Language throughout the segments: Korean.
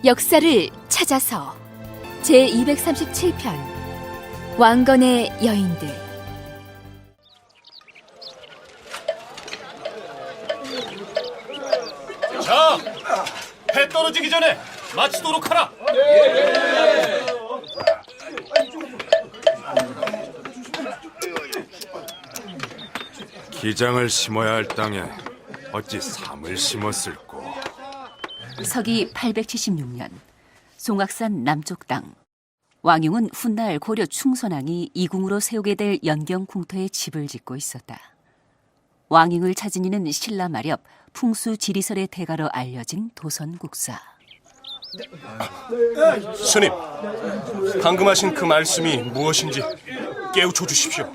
역사를 찾아서 제237편 왕건의 여인들. 자, 해 떨어지기 전에 마치도록 하라. 기장을 심어야 할 땅에 어찌 삼을 심었을꼬. 서기 876년 송악산 남쪽 땅, 왕용은 훗날 고려 충선왕이 이궁으로 세우게 될 연경궁터에 집을 짓고 있었다. 왕잉을 찾은 이는 신라 마렵 풍수 지리설의 대가로 알려진 도선국사. 스님, 방금 하신 그 말씀이 무엇인지 깨우쳐 주십시오.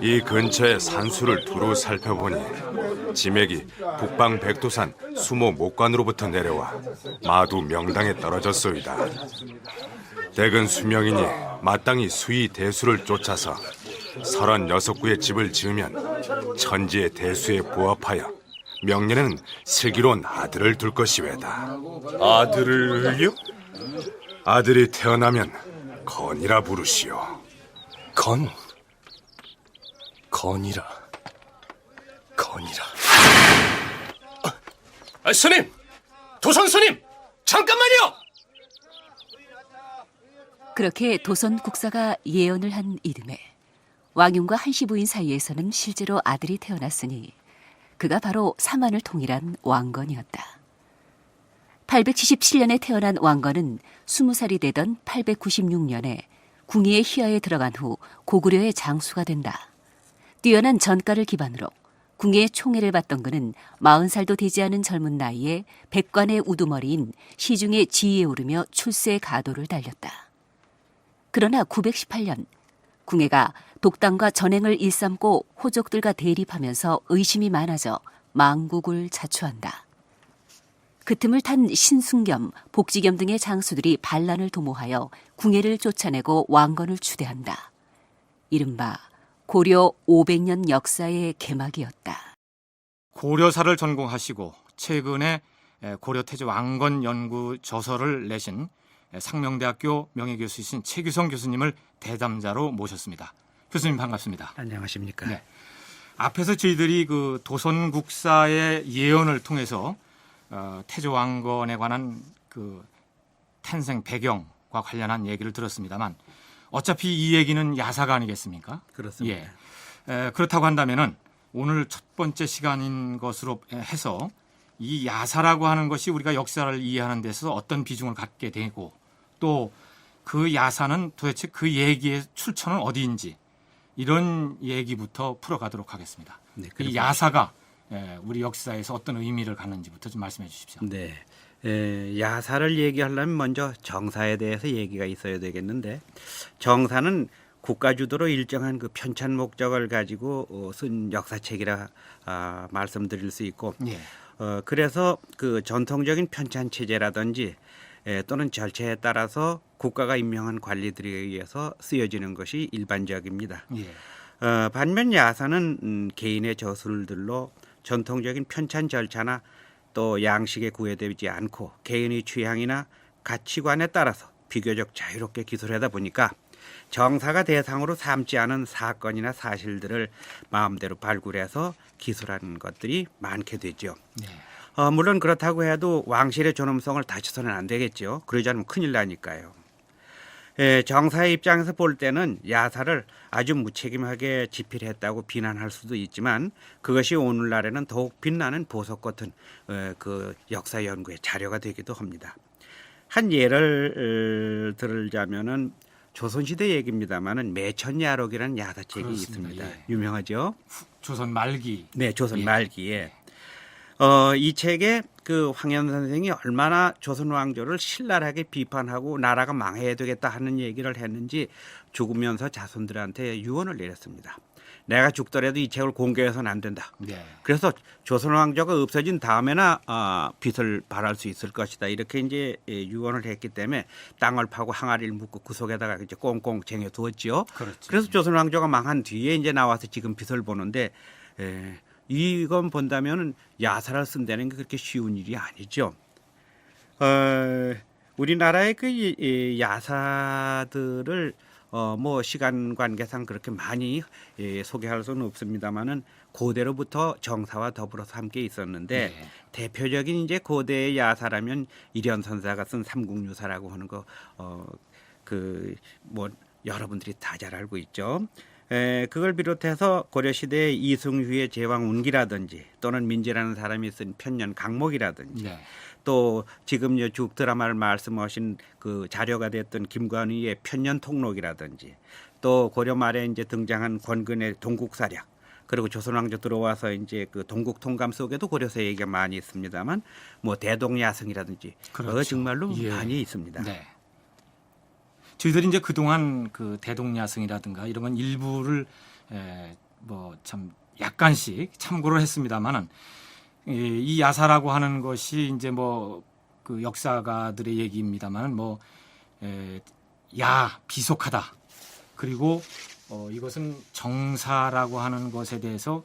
이 근처의 산수를 두루 살펴보니 지맥이 북방 백두산 수모 목관으로부터 내려와 마두 명당에 떨어졌소이다. 댁은 수명이니 마땅히 수의 대수를 쫓아서 36구의 집을 지으면 천지의 대수에 부합하여 명년에는 슬기로운 아들을 둘 것이외다. 아들을요? 아들이 태어나면 건이라 부르시오. 건이라. 스님! 도선 스님! 잠깐만요! 그렇게 도선국사가 예언을 한 이듬해 왕용과 한시 부인 사이에서는 실제로 아들이 태어났으니 그가 바로 사만을 통일한 왕건이었다. 877년에 태어난 왕건은 20살이 되던 896년에 궁예의 휘하에 들어간 후 고구려의 장수가 된다. 뛰어난 전가를 기반으로 궁예의 총애를 받던 그는 40살도 되지 않은 젊은 나이에 백관의 우두머리인 시중의 지위에 오르며 출세의 가도를 달렸다. 그러나 918년 궁예가 독당과 전행을 일삼고 호족들과 대립하면서 의심이 많아져 망국을 자초한다. 그 틈을 탄 신승겸, 복지겸 등의 장수들이 반란을 도모하여 궁예를 쫓아내고 왕건을 추대한다. 이른바 고려 500년 역사의 개막이었다. 고려사를 전공하시고 최근에 고려태조 왕건 연구 저서를 내신 상명대학교 명예교수이신 최규성 교수님을 대담자로 모셨습니다. 교수님 반갑습니다. 안녕하십니까? 네. 앞에서 저희들이 그 도선국사의 예언을 통해서 태조 왕건에 관한 그 탄생 배경과 관련한 얘기를 들었습니다만 어차피 이 얘기는 야사가 아니겠습니까? 그렇습니다. 예. 그렇다고 한다면은 오늘 첫 번째 시간인 것으로 해서 이 야사라고 하는 것이 우리가 역사를 이해하는 데 있어서 어떤 비중을 갖게 되고 또 그 야사는 도대체 그 얘기의 출처는 어디인지 이런 얘기부터 풀어가도록 하겠습니다. 네, 이 야사가 우리 역사에서 어떤 의미를 갖는지부터 좀 말씀해 주십시오. 네. 야사를 얘기하려면 먼저 정사에 대해서 얘기가 있어야 되겠는데 정사는 국가 주도로 일정한 그 편찬 목적을 가지고 쓴 역사책이라 말씀드릴 수 있고 예. 그래서 그 전통적인 편찬 체제라든지 또는 절차에 따라서 국가가 임명한 관리들에 의해서 쓰여지는 것이 일반적입니다. 예. 반면 야사는 개인의 저술들로 전통적인 편찬 절차나 또 양식에 구애되지 않고 개인의 취향이나 가치관에 따라서 비교적 자유롭게 기술하다 보니까 정사가 대상으로 삼지 않은 사건이나 사실들을 마음대로 발굴해서 기술하는 것들이 많게 되죠. 네. 물론 그렇다고 해도 왕실의 존엄성을 다쳐서는 안 되겠죠. 그러지 않으면 큰일 나니까요. 정사의 입장에서 볼 때는 야사를 아주 무책임하게 집필했다고 비난할 수도 있지만 그것이 오늘날에는 더욱 빛나는 보석 같은 그 역사 연구의 자료가 되기도 합니다. 한 예를 들자면은 조선시대 얘기입니다만은 매천야록이라는 야사책이 그렇습니다. 있습니다. 예. 유명하죠? 조선 말기. 네, 조선 예. 말기에. 이 책에 그 황현 선생이 얼마나 조선 왕조를 신랄하게 비판하고 나라가 망해야 되겠다 하는 얘기를 했는지 죽으면서 자손들한테 유언을 내렸습니다. 내가 죽더라도 이 책을 공개해서는 안 된다. 네. 그래서 조선 왕조가 없어진 다음에나 빛을 발할 수 있을 것이다. 이렇게 이제 유언을 했기 때문에 땅을 파고 항아리를 묻고 그 속에다가 이제 꽁꽁 쟁여두었지요. 그렇죠. 그래서 조선 왕조가 망한 뒤에 이제 나와서 지금 빛을 보는데 이건 본다면은 야사를 쓴다는 게 그렇게 쉬운 일이 아니죠. 우리나라의 이 야사들을 뭐 시간 관계상 그렇게 많이 소개할 수는 없습니다만은 고대로부터 정사와 더불어서 함께 있었는데 네. 대표적인 이제 고대의 야사라면 일현선사가 쓴 삼국유사라고 하는 거 그 뭐 여러분들이 다 잘 알고 있죠. 그걸 비롯해서 고려시대의 이승휘의 제왕운기라든지 또는 민지라는 사람이 쓴 편년 강목이라든지 네. 또 지금 쭉 드라마를 말씀하신 그 자료가 됐던 김관휘의 편년통록이라든지 또 고려 말에 이제 등장한 권근의 동국사략 그리고 조선왕조 들어와서 이제 그 동국통감 속에도 고려사 얘기가 많이 있습니다만 뭐 대동야성이라든지 그렇죠. 정말로 예. 많이 있습니다. 네. 저희들이 이제 그동안 그 대동야성이라든가 이런 건 일부를 뭐 참 약간씩 참고를 했습니다만은 이 야사라고 하는 것이 이제 뭐 그 역사가들의 얘기입니다만은 뭐 비속하다. 그리고 이것은 정사라고 하는 것에 대해서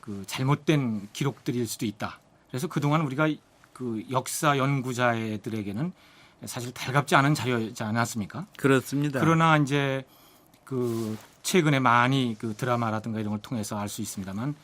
그 잘못된 기록들일 수도 있다. 그래서 그동안 우리가 그 역사 연구자들에게는 사실 달갑지 않은 자료이지 않았습니까? 그렇습니다. 그러나 이제 그 최근에 많이 그 드라마라든가 이런 걸 통해서 알 수 있습니다만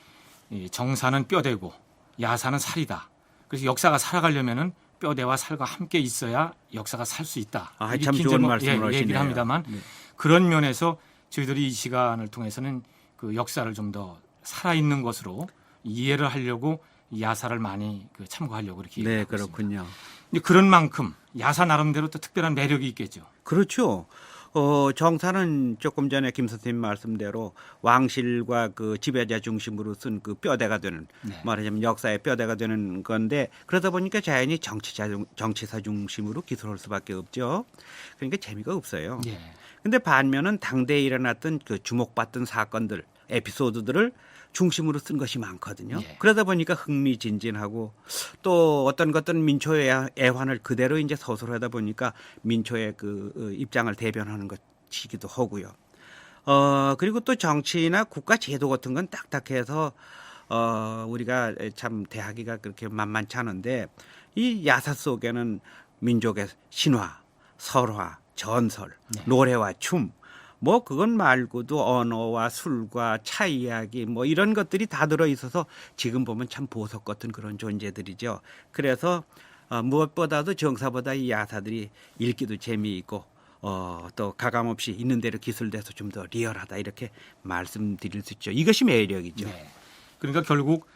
이 정사는 뼈대고 야사는 살이다. 그래서 역사가 살아가려면은 뼈대와 살과 함께 있어야 역사가 살 수 있다. 참 이렇게 좋은 이제 뭐 말씀을 하시네요. 얘기를 합니다만 네. 그런 면에서 저희들이 이 시간을 통해서는 그 역사를 좀 더 살아있는 것으로 이해를 하려고 이 야사를 많이 그 참고하려고 이렇게 네, 얘기하고 있습니다. 그렇군요. 근데 그런 만큼 야사 나름대로 또 특별한 매력이 있겠죠. 그렇죠. 정사는 조금 전에 김 선생님 말씀대로 왕실과 그 지배자 중심으로 쓴 그 뼈대가 되는 네. 말하자면 역사의 뼈대가 되는 건데 그러다 보니까 자연히 정치사 중심으로 기술할 수밖에 없죠. 그러니까 재미가 없어요. 예. 근데 반면은 당대에 일어났던 그 주목받던 사건들, 에피소드들을 중심으로 쓴 것이 많거든요. 예. 그러다 보니까 흥미진진하고 또 어떤 것들은 민초의 애환을 그대로 이제 서술을 하다 보니까 민초의 그 입장을 대변하는 것이기도 하고요. 그리고 또 정치나 국가 제도 같은 건 딱딱해서 우리가 참 대하기가 그렇게 만만치 않은데 이 야사 속에는 민족의 신화, 설화, 전설, 네. 노래와 춤, 뭐 그건 말고도 언어와 술과 차 이야기 뭐 이런 것들이 다 들어 있어서 지금 보면 참 보석 같은 그런 존재들이죠. 그래서 무엇보다도 정사보다 이 야사들이 읽기도 재미있고 또 가감없이 있는 대로 기술돼서 좀 더 리얼하다 이렇게 말씀드릴 수 있죠. 이것이 매력이죠. 네. 그러니까 결국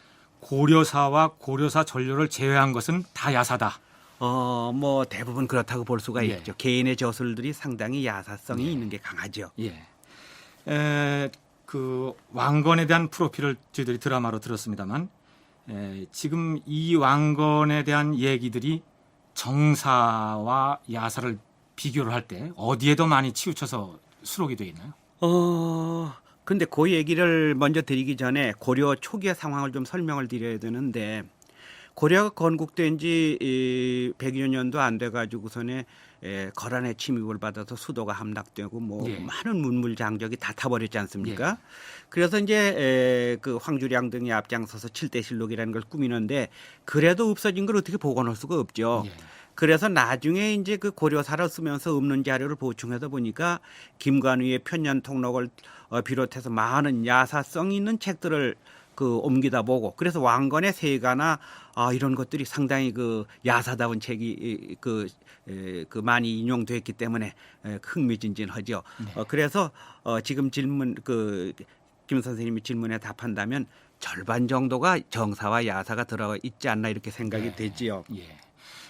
고려사와 고려사 전료를 제외한 것은 다 야사다. 뭐 대부분 그렇다고 볼 수가 예. 있죠. 개인의 저술들이 상당히 야사성이 네. 있는 게 강하죠. 예. 그 왕건에 대한 프로필을 저희들이 드라마로 들었습니다만 지금 이 왕건에 대한 얘기들이 정사와 야사를 비교를 할 때 어디에 더 많이 치우쳐서 수록이 되어 있나요? 근데 그 얘기를 먼저 드리기 전에 고려 초기의 상황을 좀 설명을 드려야 되는데 고려가 건국된 지 100여 년도 안 돼가지고서는 거란의 침입을 받아서 수도가 함락되고 뭐 예. 많은 문물 장적이 다 타버렸지 않습니까? 예. 그래서 이제 그 황주량 등이 앞장서서 칠대실록이라는 걸 꾸미는데 그래도 없어진 걸 어떻게 복원할 수가 없죠. 예. 그래서 나중에 이제 그 고려사를 쓰면서 없는 자료를 보충하다 보니까 김관휘의 편년통록을 비롯해서 많은 야사성 있는 책들을 그 옮기다 보고 그래서 왕건의 세가나 이런 것들이 상당히 그 야사다운 책이 그 많이 인용됐기 때문에 흥미진진하죠. 네. 그래서 지금 질문 그 김 선생님이 질문에 답한다면 절반 정도가 정사와 야사가 들어가 있지 않나 이렇게 생각이 네. 되지요. 예.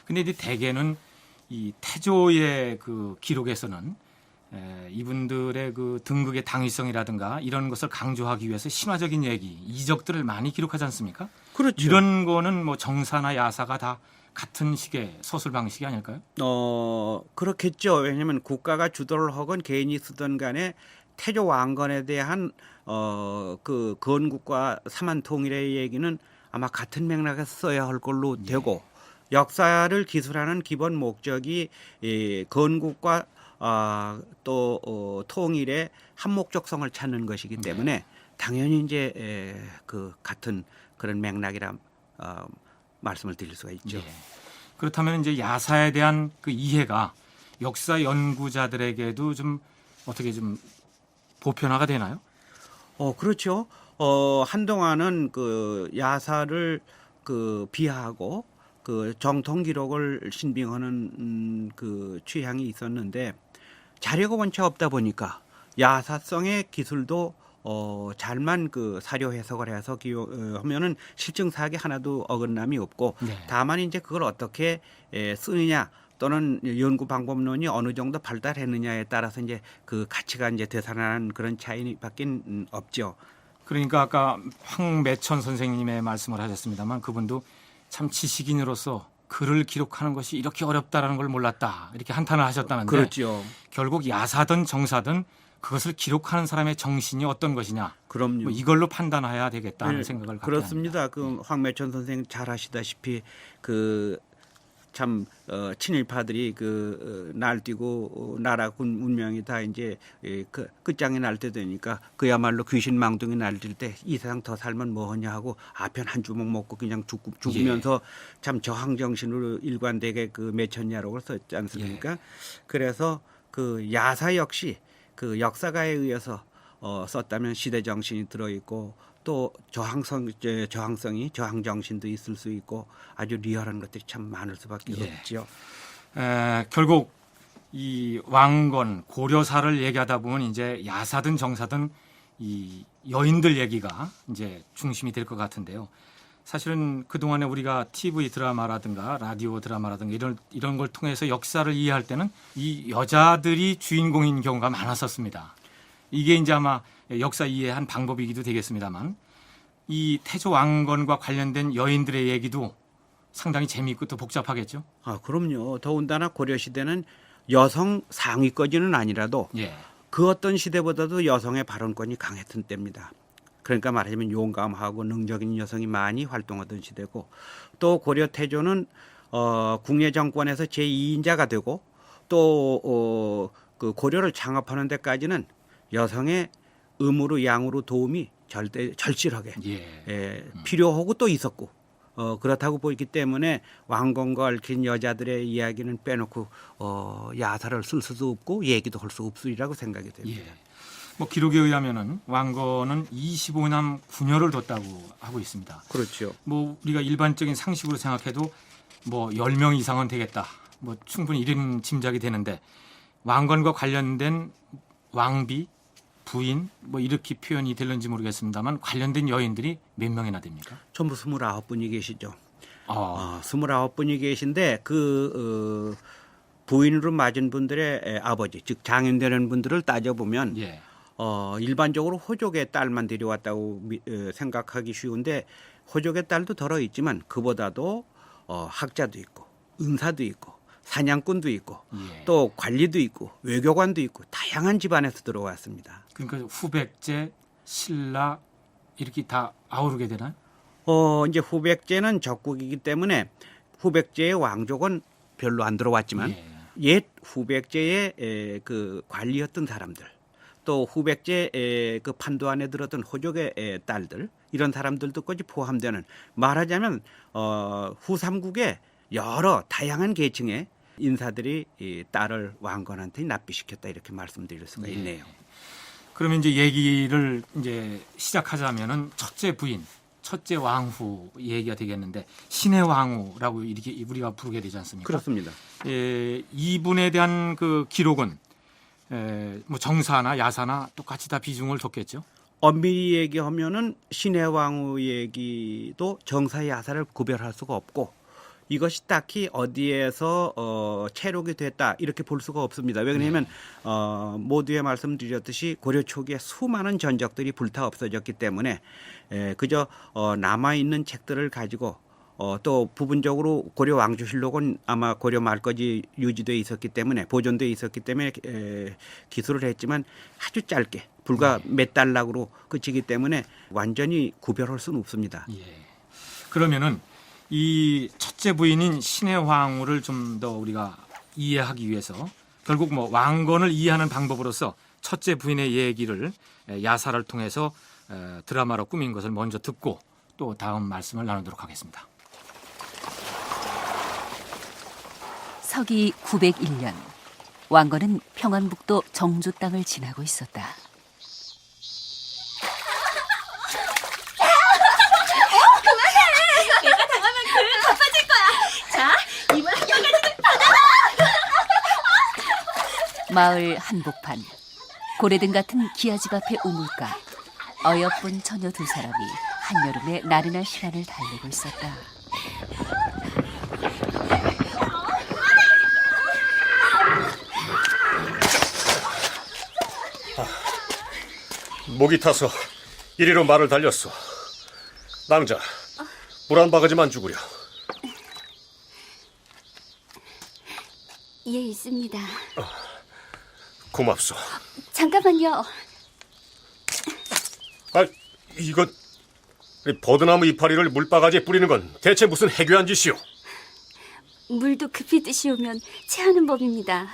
근데 이제 대개는 이 태조의 그 기록에서는 이분들의 그 등극의 당위성이라든가 이런 것을 강조하기 위해서 신화적인 얘기, 이적들을 많이 기록하지 않습니까? 그렇죠. 이런 거는 뭐 정사나 야사가 다 같은 식의 서술 방식이 아닐까요? 그렇겠죠. 왜냐하면 국가가 주도를 하건 개인이 쓰던 간에 태조 왕건에 대한 그 건국과 사만 통일의 얘기는 아마 같은 맥락에서 써야 할 걸로 되고 역사를 기술하는 기본 목적이 건국과 또 통일의 한목적성을 찾는 것이기 때문에 당연히 이제 그 같은 그런 맥락이라 말씀을 드릴 수가 있죠. 예. 그렇다면 이제 야사에 대한 그 이해가 역사 연구자들에게도 좀 어떻게 좀 보편화가 되나요? 그렇죠. 한동안은 그 야사를 그 비하하고 그 정통 기록을 신빙하는 그 취향이 있었는데 자료가 원체 없다 보니까 야사성의 기술도 잘만 그 사료 해석을 해서 하면은 실증 사학에 하나도 어긋남이 없고 네. 다만 이제 그걸 어떻게 쓰느냐 또는 연구 방법론이 어느 정도 발달했느냐에 따라서 이제 그 가치가 이제 되살아나는 그런 차이밖에 없죠. 그러니까 아까 황매천 선생님의 말씀을 하셨습니다만 그분도 참 지식인으로서 글을 기록하는 것이 이렇게 어렵다라는 걸 몰랐다 이렇게 한탄을 하셨다는데 그렇죠. 결국 야사든 정사든 그것을 기록하는 사람의 정신이 어떤 것이냐 그럼요. 뭐 이걸로 판단해야 되겠다는 네, 생각을 갖게 그렇습니다. 합니다. 그 황매천 선생 잘 아시다시피 그 참 친일파들이 그 날뛰고 나라 군 운명이 다 이제 그 끝장이 날 때 되니까 그야말로 귀신 망둥이 날릴 때 이 세상 더 살면 뭐하냐 하고 아편 한 주먹 먹고 그냥 죽으면서 참 저항 정신으로 일관되게 그 매천야록을 썼지 않습니까? 그래서 그 야사 역시 그 역사가에 의해서 썼다면 시대 정신이 들어있고 또 저항 정신도 있을 수 있고 아주 리얼한 것들이 참 많을 수밖에 없죠. 결국 이 왕건 고려사를 얘기하다 보면 이제 야사든 정사든 이 여인들 얘기가 이제 중심이 될 것 같은데요. 사실은 그동안에 우리가 TV 드라마라든가 라디오 드라마라든가 이런 걸 통해서 역사를 이해할 때는 이 여자들이 주인공인 경우가 많았었습니다. 이게 이제 아마 역사 이해의 한 방법이기도 되겠습니다만 이 태조 왕건과 관련된 여인들의 얘기도 상당히 재미있고 또 복잡하겠죠. 그럼요. 더군다나 고려 시대는 여성 상위까지는 아니라도 예. 그 어떤 시대보다도 여성의 발언권이 강했던 때입니다. 그러니까 말하자면 용감하고 능적인 여성이 많이 활동하던 시대고 또 고려 태조는 궁예 정권에서 제2인자가 되고 또 그 고려를 창업하는 데까지는 여성의 음으로 양으로 도움이 절실하게 필요하고 또 있었고 그렇다고 보이기 때문에 왕건과 얽힌 여자들의 이야기는 빼놓고 야사를 쓸 수도 없고 얘기도 할 수 없으리라고 생각이 됩니다. 예. 뭐 기록에 의하면은 왕건은 25남 9녀를 뒀다고 하고 있습니다. 그렇죠. 뭐 우리가 일반적인 상식으로 생각해도 뭐 10명 이상은 되겠다. 뭐 충분히 이런 짐작이 되는데 왕건과 관련된 왕비, 부인 뭐 이렇게 표현이 될는지 모르겠습니다만 관련된 여인들이 몇 명이나 됩니까? 전부 29분이 계시죠. 29분이 계신데 그 부인으로 맞은 분들의 아버지, 즉 장인되는 분들을 따져보면 일반적으로 호족의 딸만 데려왔다고 생각하기 쉬운데 호족의 딸도 덜어 있지만 그보다도 학자도 있고 은사도 있고 사냥꾼도 있고 또 관리도 있고 외교관도 있고 다양한 집안에서 들어왔습니다. 그러니까 후백제, 신라 이렇게 다 아우르게 되나요? 이제 후백제는 적국이기 때문에 후백제의 왕족은 별로 안 들어왔지만 옛 후백제의 그 관리였던 사람들 또 후백제 그 판도 안에 들었던 호족의 딸들 이런 사람들도까지 포함되는 말하자면 후삼국의 여러 다양한 계층의 인사들이 이 딸을 왕건한테 납비시켰다 이렇게 말씀드릴 수가 있네요. 그러면 이제 얘기를 이제 시작하자면은 첫째 부인, 첫째 왕후 얘기가 되겠는데 신의 왕후라고 이렇게 우리가 부르게 되지 않습니까? 그렇습니다. 이분에 대한 그 기록은 뭐 정사나 야사나 똑같이 다 비중을 뒀겠죠. 엄밀히 얘기하면은 신의 왕후 얘기도 정사 야사를 구별할 수가 없고 이것이 딱히 어디에서 체록이 됐다 이렇게 볼 수가 없습니다. 왜냐하면 모두에 말씀드렸듯이 고려 초기에 수많은 전적들이 불타 없어졌기 때문에 그저 남아있는 책들을 가지고 또 부분적으로 고려 왕조실록은 아마 고려 말까지 유지되어 있었기 때문에 보존되어 있었기 때문에 기술을 했지만 아주 짧게 불과 몇 달락으로 그치기 때문에 완전히 구별할 수는 없습니다. 그러면은 이 첫째 부인인 신의 왕후를 좀 더 우리가 이해하기 위해서 결국 뭐 왕건을 이해하는 방법으로서 첫째 부인의 얘기를 야사를 통해서 드라마로 꾸민 것을 먼저 듣고 또 다음 말씀을 나누도록 하겠습니다. 서기 901년 왕건은 평안북도 정주 땅을 지나고 있었다. 마을 한복판, 고래등 같은 기아집 앞의 우물가, 어여쁜 처녀 두 사람이 한여름의 나른한 시간을 달리고 있었다. 목이 타서 이리로 말을 달렸어. 낭자, 물 한 바가지만 주구려. 예, 있습니다. 고맙소. 잠깐만요. 아, 이건 버드나무 이파리를 물바가지에 뿌리는 건 대체 무슨 해괴한 짓이오? 물도 급히 드시오면 체하는 법입니다.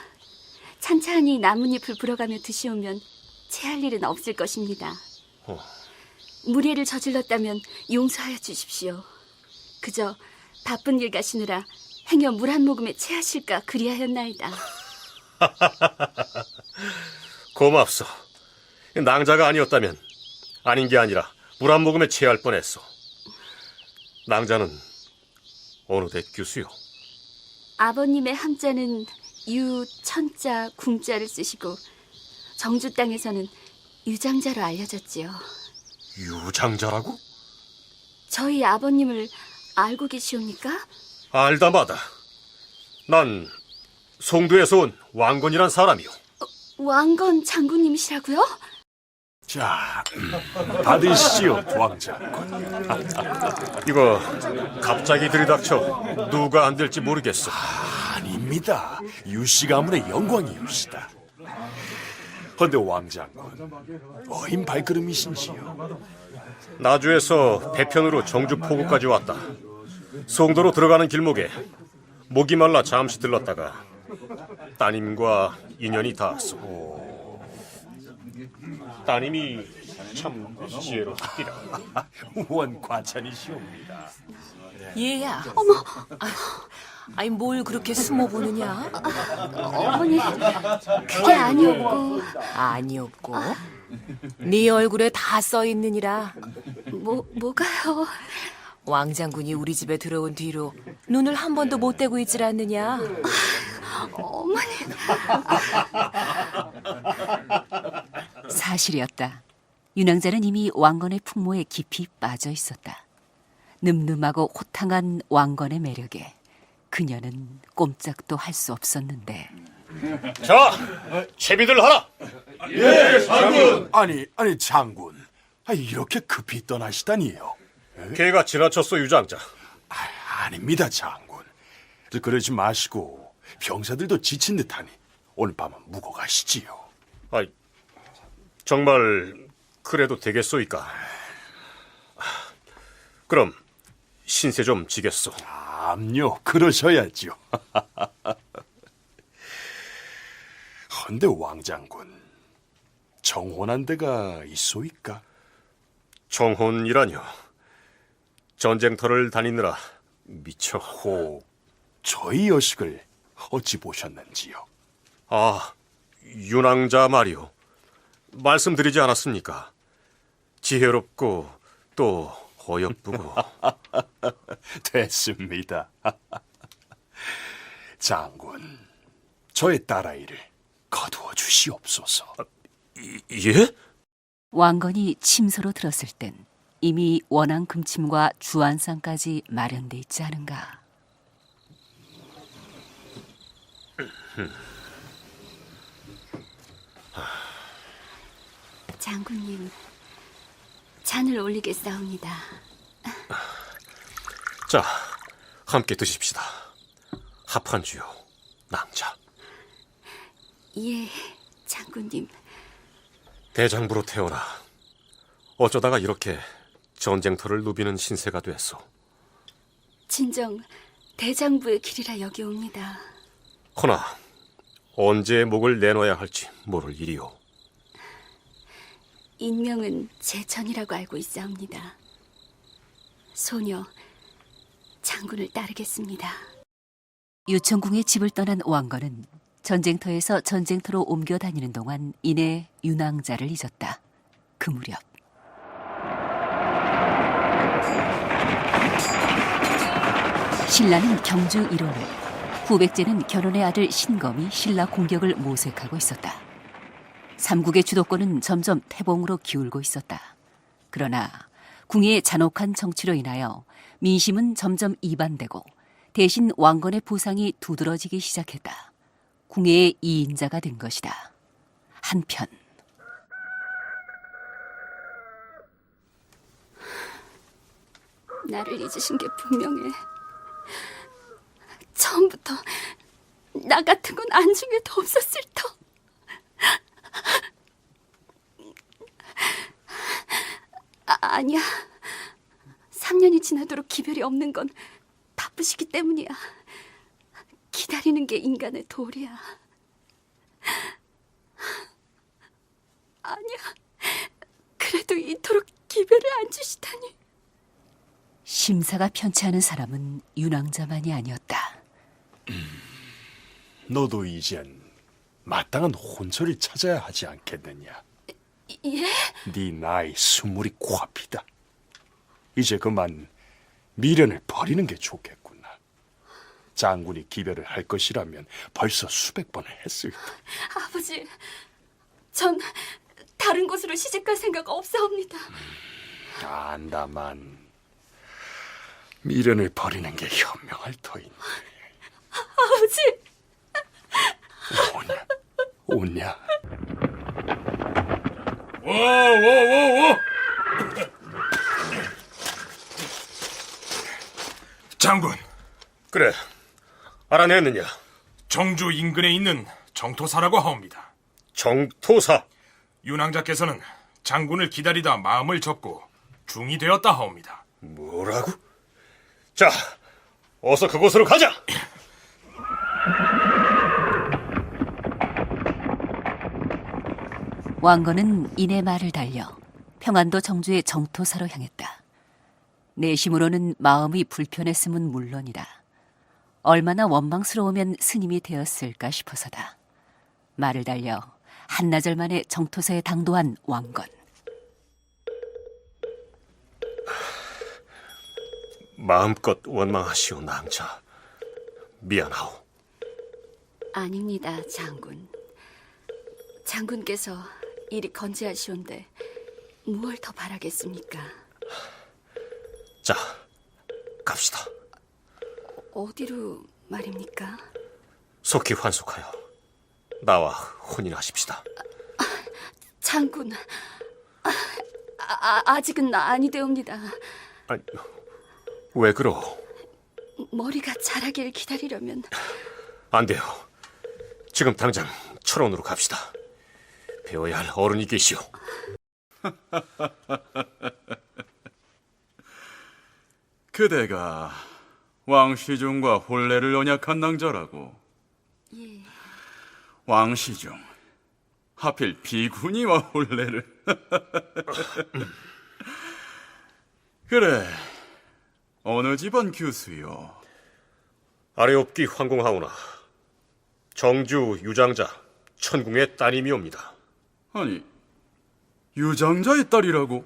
찬찬히 나뭇잎을 불어가며 드시오면 체할 일은 없을 것입니다. 무례를 저질렀다면 용서하여 주십시오. 그저 바쁜 일 가시느라 행여 물 한 모금에 체하실까 그리하였나이다. 고맙소. 낭자가 아니었다면 아닌 게 아니라 물 한 모금에 체할 뻔했소. 낭자는 어느 대규수요? 아버님의 함자는 유천자 궁자를 쓰시고 정주 땅에서는 유장자로 알려졌지요. 유장자라고? 저희 아버님을 알고 계시옵니까? 알다마다. 난 송도에서 온 왕건이란 사람이요. 왕건 장군님이시라고요? 자, 받으시오, 왕자. 이거 갑자기 들이닥쳐 누가 안 될지 모르겠어. 아닙니다. 유씨 가문의 영광이옵시다. 헌데 왕장군, 어인 발걸음이신지요? 나주에서 배편으로 정주 포구까지 왔다. 송도로 들어가는 길목에 목이 말라 잠시 들렀다가 따님과 인연이 닿았소. 따님이 참 지혜롭디라. 원 과찬이시옵니다. 얘야. 아니 뭘 그렇게 숨어 보느냐? 어머니, 그게 아니었고. 아니었고. 네 얼굴에 다 써 있느니라. 뭐가요? 왕장군이 우리 집에 들어온 뒤로 눈을 한 번도 못 떼고 있질 않느냐? 어머니. 사실이었다. 윤왕자는 이미 왕건의 풍모에 깊이 빠져 있었다. 늠름하고 호탕한 왕건의 매력에 그녀는 꼼짝도 할 수 없었는데. 자, 채비들 하라. 아니 장군, 이렇게 급히 떠나시다니요? 개가 지나쳤어, 유장자. 아닙니다, 장군. 그러지 마시고 병사들도 지친 듯하니 오늘 밤은 묵어 가시지요. 아이, 정말 그래도 되겠소이까? 그럼 신세 좀 지겠소. 암요, 그러셔야죠. 헌데 왕장군, 정혼한 데가 있소이까? 정혼이라뇨? 전쟁터를 다니느라 미처. 혹 저희 여식을 어찌 보셨는지요? 아, 윤왕자 말이오. 말씀드리지 않았습니까? 지혜롭고 또 어여쁘고. 됐습니다. 장군, 저의 딸아이를 거두어 주시옵소서. 예? 왕건이 침소로 들었을 땐 이미 원앙 금침과 주안상까지 마련돼 있지 않은가. 장군님, 잔을 올리겠사옵니다. 자, 함께 드십시다. 합한주요, 낭자. 예, 장군님. 대장부로 태어나 어쩌다가 이렇게 전쟁터를 누비는 신세가 됐소. 진정 대장부의 길이라 여기옵니다. 허나 언제 목을 내놔야 할지 모를 일이오. 인명은 제천이라고 알고 있사옵니다. 소녀 장군을 따르겠습니다. 유천궁의 집을 떠난 왕건은 전쟁터에서 전쟁터로 옮겨 다니는 동안 이내 윤왕자를 잊었다. 그 무렵 신라는 경주 일원을, 후백제는 결혼의 아들 신검이 신라 공격을 모색하고 있었다. 삼국의 주도권은 점점 태봉으로 기울고 있었다. 그러나 궁의 잔혹한 정치로 인하여 민심은 점점 이반되고 대신 왕건의 부상이 두드러지기 시작했다. 궁예의 이인자가 된 것이다. 한편 나를 잊으신 게 분명해. 처음부터 나 같은 건 안중에도 없었을 터. 아니야. 3년이 지나도록 기별이 없는 건 바쁘시기 때문이야. 기다리는 게 인간의 도리야. 아니야. 그래도 이토록 기별을 안 주시다니. 심사가 편치 않은 사람은 윤왕자만이 아니었다. 너도 이젠 마땅한 혼처를 찾아야 하지 않겠느냐? 예? 네 나이 스물이 코앞이다. 이제 그만 미련을 버리는 게 좋겠구나. 장군이 기별을 할 것이라면 벌써 수백 번을 했을 테. 아버지, 전 다른 곳으로 시집갈 생각 없사옵니다. 안다만 미련을 버리는 게 현명할 터인데. 아버지! 오냐? 오오오오! 장군, 그래, 알아냈느냐? 정주 인근에 있는 정토사라고 하옵니다. 정토사. 윤왕자께서는 장군을 기다리다 마음을 접고 중이 되었다 하옵니다. 뭐라고? 자, 어서 그곳으로 가자. 왕건은 이내 말을 달려 평안도 정주의 정토사로 향했다. 내심으로는 마음이 불편했음은 물론이다. 얼마나 원망스러우면 스님이 되었을까 싶어서다. 말을 달려 한나절 만에 정토사에 당도한 왕건. 마음껏 원망하시오, 낭자. 미안하오. 아닙니다, 장군. 장군께서 이리 건재하시온데 무얼 더 바라겠습니까? 자, 갑시다. 어디로 말입니까? 속히 환속하여 나와 혼인하십시다. 장군, 아직은 아니되옵니다. 아니, 왜 그러? 머리가 자라길 기다리려면 안 돼요. 지금 당장 철원으로 갑시다. 배워야 할 어른이 계시오. 그대가 왕시중과 혼례를 언약한 낭자라고. 예. 왕시중, 하필 비구니와 혼례를. 그래, 어느 집안 규수요? 아래옵기 황공하오나 정주 유장자 천궁의 따님이옵니다. 아니, 유장자의 딸이라고?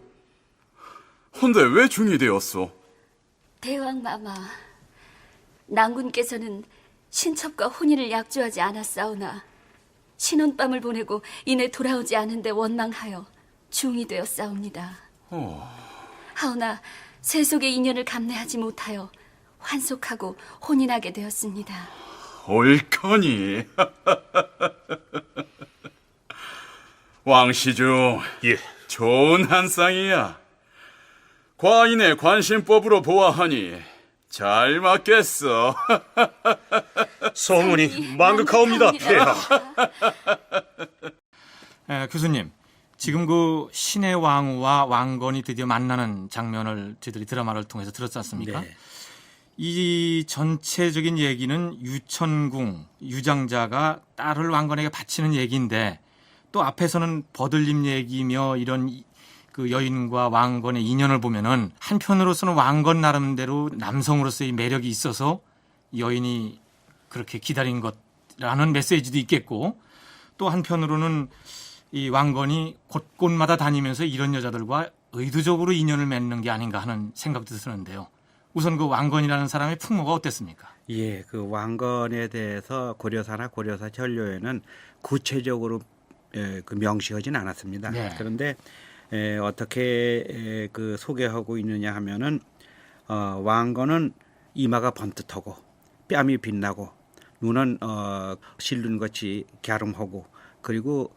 헌데 왜 중이 되었소? 대왕마마, 낭군께서는 신첩과 혼인을 약조하지 않았사오나 신혼밤을 보내고 이내 돌아오지 않은데 원망하여 중이 되었사옵니다. 하오나 세속의 인연을 감내하지 못하여 환속하고 혼인하게 되었습니다. 옳거니. 왕시중, 예, 좋은 한쌍이야. 과인의 관심법으로 보아하니 잘 맞겠어. 소문이 망극하옵니다, 폐하. 교수님, 지금 그 신의 왕후와 왕건이 드디어 만나는 장면을 저희들이 드라마를 통해서 들었지 않습니까? 네. 이 전체적인 얘기는 유천궁, 유장자가 딸을 왕건에게 바치는 얘기인데 또 앞에서는 버들림 얘기며 이런 그 여인과 왕건의 인연을 보면은 한편으로서는 왕건 나름대로 남성으로서의 매력이 있어서 여인이 그렇게 기다린 것라는 메시지도 있겠고 또 한편으로는 이 왕건이 곳곳마다 다니면서 이런 여자들과 의도적으로 인연을 맺는 게 아닌가 하는 생각도 드는데요. 우선 그 왕건이라는 사람의 풍모가 어땠습니까? 예, 그 왕건에 대해서 고려사나 고려사 전료에는 구체적으로 그 명시하진 않았습니다. 네. 그런데 어떻게 그 소개하고 있느냐 하면은 왕건은 이마가 번듯하고 뺨이 빛나고 눈은 실눈같이 갸름하고 그리고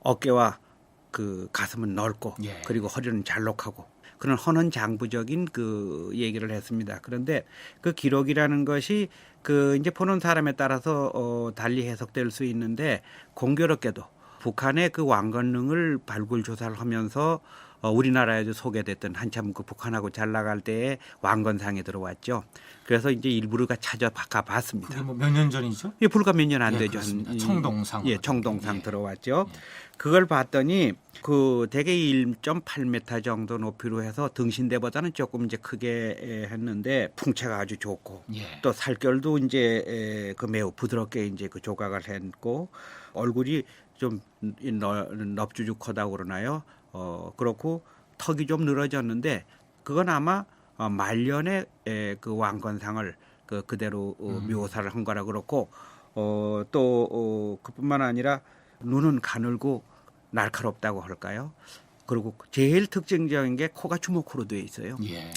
어깨와 그 가슴은 넓고 예. 그리고 허리는 잘록하고 그런 헌헌 장부적인 그 얘기를 했습니다. 그런데 그 기록이라는 것이 그 이제 보는 사람에 따라서 달리 해석될 수 있는데 공교롭게도 북한의 그 왕건릉을 발굴 조사를 하면서 우리나라에도 소개됐던 한참 그 북한하고 잘 나갈 때에 왕건상에 들어왔죠. 그래서 이제 일부러 찾아가 봤습니다. 그게 뭐 몇 년 전이죠? 예, 불과 몇 년 안 예, 되죠. 그렇습니다. 청동상. 예, 청동상 예. 들어왔죠. 그걸 봤더니 그 대개 1.8m 정도 높이로 해서 등신대보다는 조금 이제 크게 했는데 풍채가 아주 좋고 예. 또 살결도 이제 그 매우 부드럽게 이제 그 조각을 했고 얼굴이 좀 넙주죽하다고 그러나요? 그렇고 턱이 좀 늘어졌는데 그건 아마 말년에 그 왕건상을 그대로 묘사를 한 거라 그렇고 또 그뿐만 아니라 눈은 가늘고 날카롭다고 할까요? 그리고 제일 특징적인 게 코가 주먹코로 되어 있어요. 예.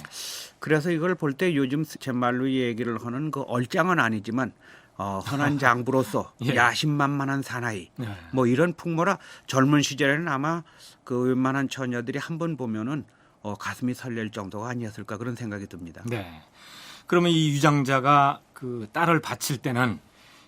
그래서 이걸 볼 때 요즘 제 말로 얘기를 하는 그 얼짱은 아니지만 흔한 장부로서 예. 야심만만한 사나이 네. 뭐 이런 풍모라 젊은 시절에는 아마 그 웬만한 처녀들이 한 번 보면은 가슴이 설렐 정도가 아니었을까 그런 생각이 듭니다. 네. 그러면 이 유장자가 그 딸을 바칠 때는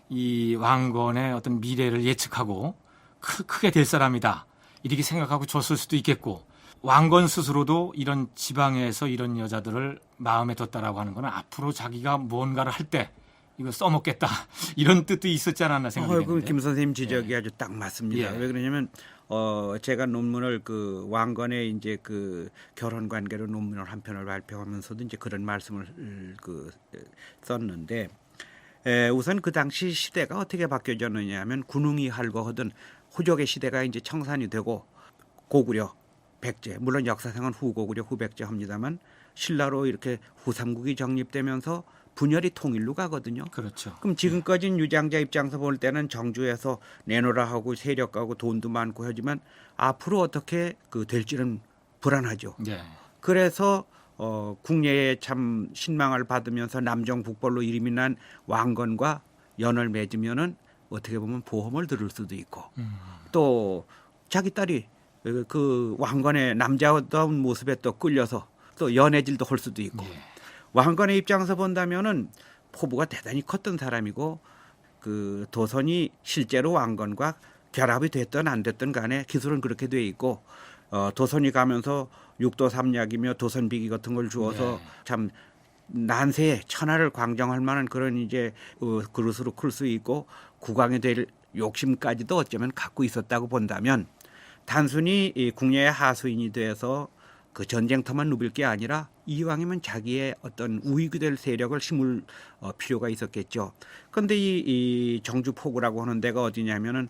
이 왕건의 어떤 미래를 예측하고 크게 될 사람이다 이렇게 생각하고 줬을 수도 있겠고 왕건 스스로도 이런 지방에서 이런 여자들을 마음에 뒀다라고 하는 거는 앞으로 자기가 무언가를 할 때 이거 써먹겠다 이런 뜻도 있었지 않았나 생각이 그 되는데. 김 선생님 지적이 아주 딱 맞습니다. 예. 왜 그러냐면 제가 논문을 그 왕건의 이제 그 결혼 관계로 논문을 한 편을 발표하면서도 이제 그런 말씀을 썼는데 우선 그 당시 시대가 어떻게 바뀌어졌느냐 하면 군웅이 할거하던 호족의 시대가 이제 청산이 되고 고구려, 백제 물론 역사상은 후고구려, 후백제 합니다만 신라로 이렇게 후삼국이 정립되면서 분열이 통일로 가거든요. 그렇죠. 그럼 지금까지는 유장자 입장에서 볼 때는 정주에서 내놓으라 하고 세력가고 돈도 많고 하지만 앞으로 어떻게 그 될지는 불안하죠. 예. 그래서 국내에 참 신망을 받으면서 남정 북벌로 이름이 난 왕건과 연을 맺으면은 어떻게 보면 보험을 들을 수도 있고 또 자기 딸이 그 왕건의 남자다운 모습에 또 끌려서 또 연애질도 할 수도 있고 예. 왕건의 입장에서 본다면은 포부가 대단히 컸던 사람이고 그 도선이 실제로 왕건과 결합이 됐든 안 됐든 간에 기술은 그렇게 돼 있고 도선이 가면서 육도 삼약이며 도선비기 같은 걸 주어서 네. 참 난세에 천하를 광정할 만한 그런 이제 그릇으로 클 수 있고 국왕이 될 욕심까지도 어쩌면 갖고 있었다고 본다면 단순히 이 국내의 하수인이 돼서 그 전쟁터만 누빌 게 아니라 이왕이면 자기의 어떤 우익이 될 세력을 심을 필요가 있었겠죠. 그런데 이 정주 포구라고 하는 데가 어디냐면은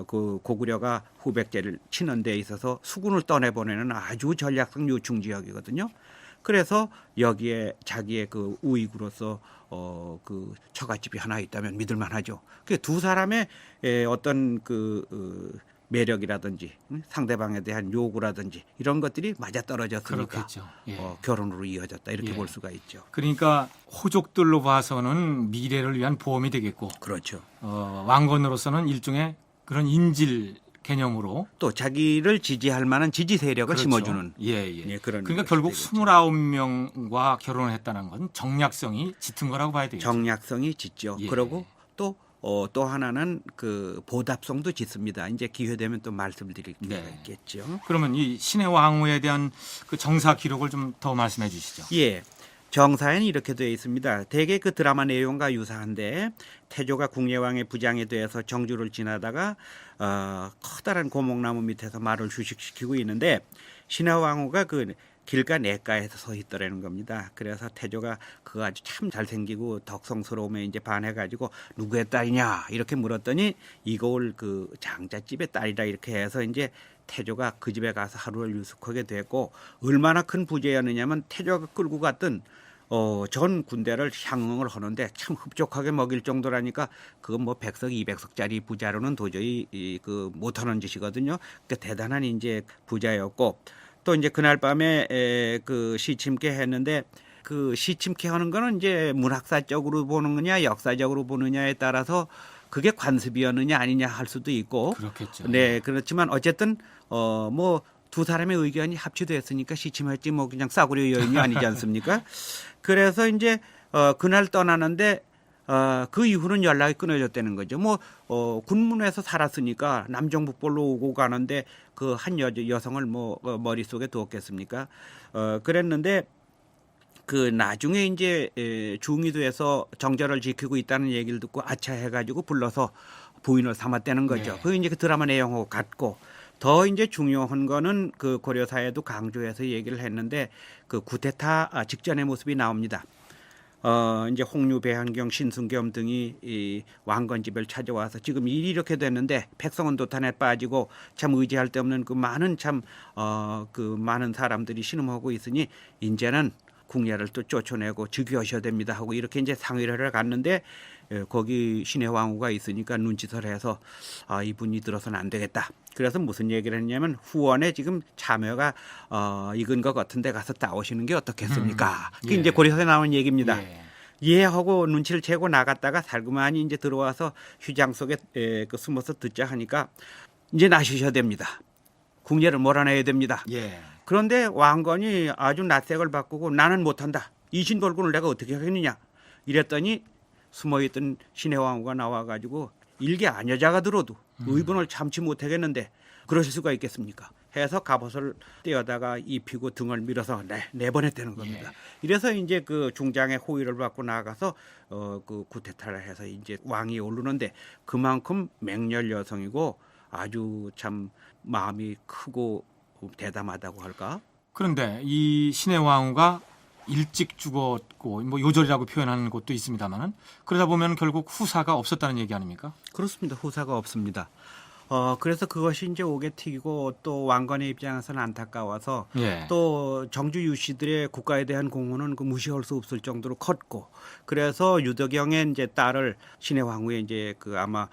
그 고구려가 후백제를 치는 데 있어서 수군을 떠내보내는 아주 전략성 요충 지역이거든요. 그래서 여기에 자기의 그 우익으로서 그 처갓집이 하나 있다면 믿을만하죠. 그 두 사람의 어떤 매력이라든지 상대방에 대한 요구라든지 이런 것들이 맞아 떨어졌으니까 그렇겠죠. 예. 결혼으로 이어졌다 이렇게 예. 볼 수가 있죠. 그러니까 호족들로 봐서는 미래를 위한 보험이 되겠고 그렇죠. 왕건으로서는 일종의 그런 인질 개념으로 또 자기를 지지할 만한 지지 세력을 그렇죠. 심어주는 예. 그런 그러니까 것이 결국 되겠죠. 29명과 결혼을 했다는 건 정략성이 짙은 거라고 봐야 되겠죠. 정략성이 짙죠. 예. 그리고 또 하나는 그 보답성도 짙습니다. 이제 기회 되면 또 말씀드릴 기회가 네. 있겠죠. 그러면 이 신의 왕후에 대한 그 정사 기록을 좀 더 말씀해 주시죠. 예. 정사에는 이렇게 되어 있습니다. 대개 그 드라마 내용과 유사한데 태조가 궁예왕의 부장에 대해서 정주를 지나다가 커다란 고목나무 밑에서 말을 휴식시키고 있는데 신하왕후가 그 길가 내가에서 서 있더라는 겁니다. 그래서 태조가 그거 아주 참 잘생기고 덕성스러움에 이제 반해가지고 누구의 딸이냐 이렇게 물었더니 이거울 그 장자집의 딸이라 이렇게 해서 이제 태조가 그 집에 가서 하루를 유숙하게 됐고 얼마나 큰 부자였느냐면 태조가 끌고 갔던 전 군대를 향응을 하는데 참 흡족하게 먹일 정도라니까 그건 뭐 100석 200석짜리 부자로는 도저히 그 못하는 짓이거든요. 그러니까 대단한 이제 부자였고 또 이제 그날 밤에 그 시침케 했는데 그 시침케 하는 거는 이제 문학사적으로 보는 거냐 역사적으로 보느냐에 따라서 그게 관습이었느냐 아니냐 할 수도 있고 그렇겠죠. 네 그렇지만 어쨌든 뭐 두 사람의 의견이 합치됐으니까 시침했지 뭐 그냥 싸구려 여인이 아니지 않습니까? 그래서 이제 그날 떠나는데 그 이후는 연락이 끊어졌다는 거죠. 뭐 군문에서 살았으니까 남정북벌로 오고 가는데 그 한 여성을 뭐 머릿속에 두었겠습니까? 그랬는데 그 나중에 이제 중위도에서 정절을 지키고 있다는 얘기를 듣고 아차 해가지고 불러서 부인을 삼았다는 거죠. 네. 그 이제 그 드라마 내용하고 같고 더 이제 중요한 거는 그 고려사에도 강조해서 얘기를 했는데 그 구테타 직전의 모습이 나옵니다. 이제 홍유, 배한경, 신순겸 등이 이 왕건집을 찾아와서 지금 일이 이렇게 됐는데 백성은 도탄에 빠지고 참 의지할 데 없는 그 많은 그 많은 사람들이 신음하고 있으니 이제는 궁예를 또 쫓아내고 즉위하셔야 됩니다 하고 이렇게 이제 상의를 갔는데 거기 신의 왕후가 있으니까 눈짓을 해서 이분이 들어서는 안 되겠다. 그래서 무슨 얘기를 했냐면 후원에 지금 참여가 익은 것 같은데 가서 따오시는 게 어떻겠습니까? 그게 예. 이제 고려사에 나온 얘기입니다. 예. 예 하고 눈치를 채고 나갔다가 살그마니 이제 들어와서 휴장 속에 그 숨어서 듣자 하니까 이제 나시셔야 됩니다. 궁예를 몰아내야 됩니다. 예. 그런데 왕건이 아주 낯색을 바꾸고 나는 못한다. 이신돌군을 내가 어떻게 하겠느냐. 이랬더니 숨어있던 신의 왕후가 나와가지고 일개 아녀자가 들어도 의분을 참지 못하겠는데 그러실 수가 있겠습니까? 해서 갑옷을 떼어다가 입히고 등을 밀어서 내보냈다는 겁니다. 예. 이래서 이제 그 중장의 호의를 받고 나가서 그 구테타를 해서 이제 왕이 오르는데 그만큼 맹렬 여성이고 아주 참 마음이 크고 대담하다고 할까? 그런데 이 신의 왕후가 일찍 죽었고 뭐 요절이라고 표현하는 곳도 있습니다만은 그러다 보면 결국 후사가 없었다는 얘기 아닙니까? 그렇습니다. 후사가 없습니다. 그래서 그것이 이제 오게 튀기고 또 왕건의 입장에서는 안타까워서 예. 또 정주 유씨들의 국가에 대한 공헌은 그 무시할 수 없을 정도로 컸고 그래서 유덕영의 이제 딸을 신의 왕후의 이제 그 아마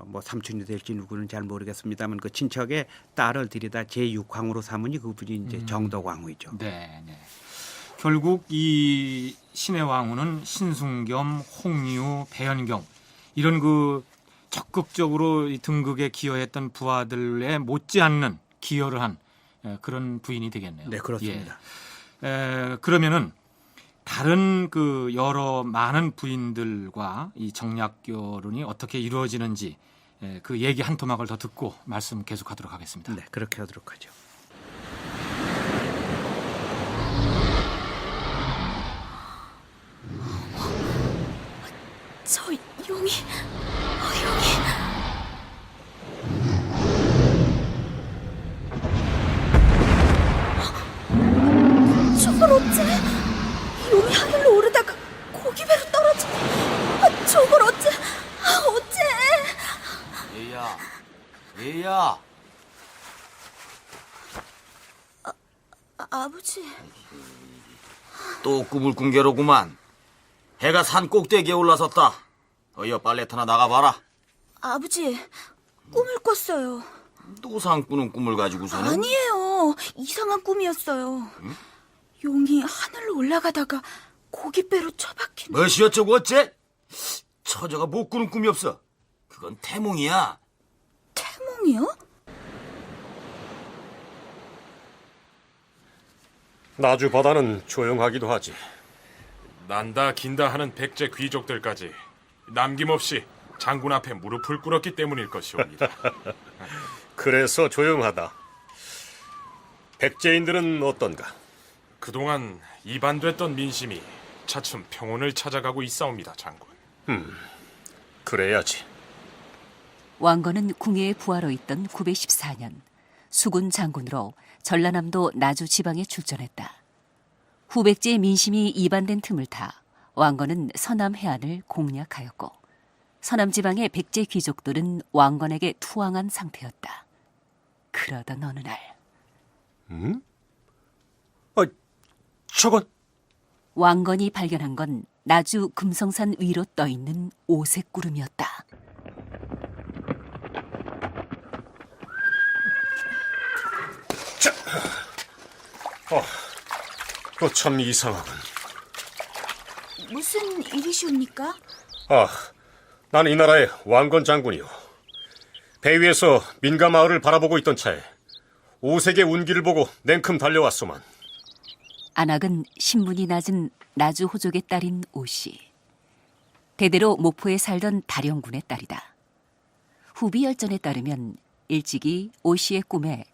뭐 삼촌이 될지 누구는 잘 모르겠습니다만 그 친척의 딸을 들이다 제6황후로 삼으니 그분이 이제 정덕왕후이죠. 네, 네. 결국 이 신의 왕후는 신순겸, 홍유, 배현경 이런 그 적극적으로 이 등극에 기여했던 부하들에 못지않는 기여를 한 그런 부인이 되겠네요. 네, 그렇습니다. 그러면은 다른 그 여러 많은 부인들과 이 정략 결혼이 어떻게 이루어지는지 그 얘기 한 토막을 더 듣고 말씀 계속하도록 하겠습니다. 네, 그렇게 하도록 하죠. 저 용이 저걸 어째 용이 하늘로 오르다가 고기배로 떨어져 저걸 어째 얘야, 얘야. 아버지 또 꿈을 꾼 게로구만. 해가 산 꼭대기에 올라섰다. 어여 빨래터나 나가봐라. 아버지 꿈을 꿨어요. 노상 꾸는 꿈을 가지고서는. 아니에요. 이상한 꿈이었어요. 용이 하늘로 올라가다가 고깃배로 처박힌. 뭐시 어쩌고 어째? 처자가 못 꾸는 꿈이 없어. 그건 태몽이야. 태몽이요? 나주 바다는 조용하기도 하지. 난다 긴다 하는 백제 귀족들까지 남김없이 장군 앞에 무릎을 꿇었기 때문일 것이옵니다. 그래서 조용하다. 백제인들은 어떤가? 그동안 이반됐던 민심이 차츰 평온을 찾아가고 있사옵니다, 장군. 그래야지. 왕건은 궁예의 부하로 있던 914년 수군 장군으로 전라남도 나주 지방에 출전했다. 후백제의 민심이 이반된 틈을 타 왕건은 서남 해안을 공략하였고 서남 지방의 백제 귀족들은 왕건에게 투항한 상태였다. 그러던 어느 날 저건 왕건이 발견한 건 나주 금성산 위로 떠있는 오색 구름이었다. 참 이상하군. 무슨 일이시옵니까? 나는 이 나라의 왕건 장군이오. 배 위에서 민가 마을을 바라보고 있던 차에 오색의 운기를 보고 냉큼 달려왔소만. 안악은 신분이 낮은 나주 호족의 딸인 오씨. 대대로 목포에 살던 다령군의 딸이다. 후비 열전에 따르면 일찍이 오씨의 꿈에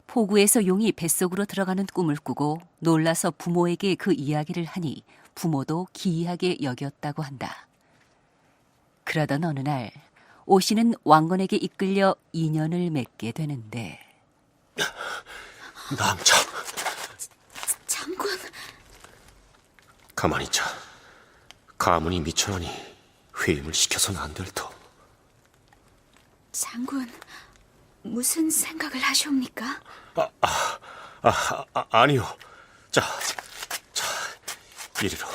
포구에서 용이 뱃속으로 들어가는 꿈을 꾸고 놀라서 부모에게 그 이야기를 하니 부모도 기이하게 여겼다고 한다. 그러던 어느 날 오씨는 왕건에게 이끌려 인연을 맺게 되는데 낭자, 장군, 가만히 있자. 가문이 미천하니 회임을 시켜서는 안 될 터. 장군, 무슨 생각을 하시옵니까? 아니요. 자, 이리로.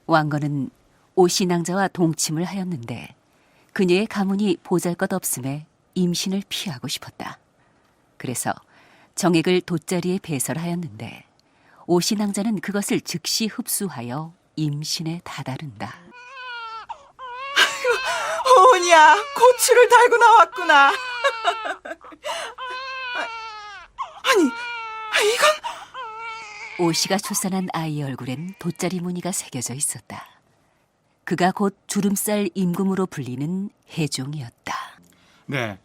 왕건은 오씨 낭자와 동침을 하였는데 그녀의 가문이 보잘것없음에 임신을 피하고 싶었다. 그래서 정액을 돗자리에 배설하였는데 오씨 낭자는 그것을 즉시 흡수하여 임신에 다다른다. 오냐, 고추를 달고 나왔구나. 아니, 이건 오씨가 출산한 아이의 얼굴엔 돗자리 무늬가 새겨져 있었다. 그가 곧 주름살 임금으로 불리는 해종이었다. 네,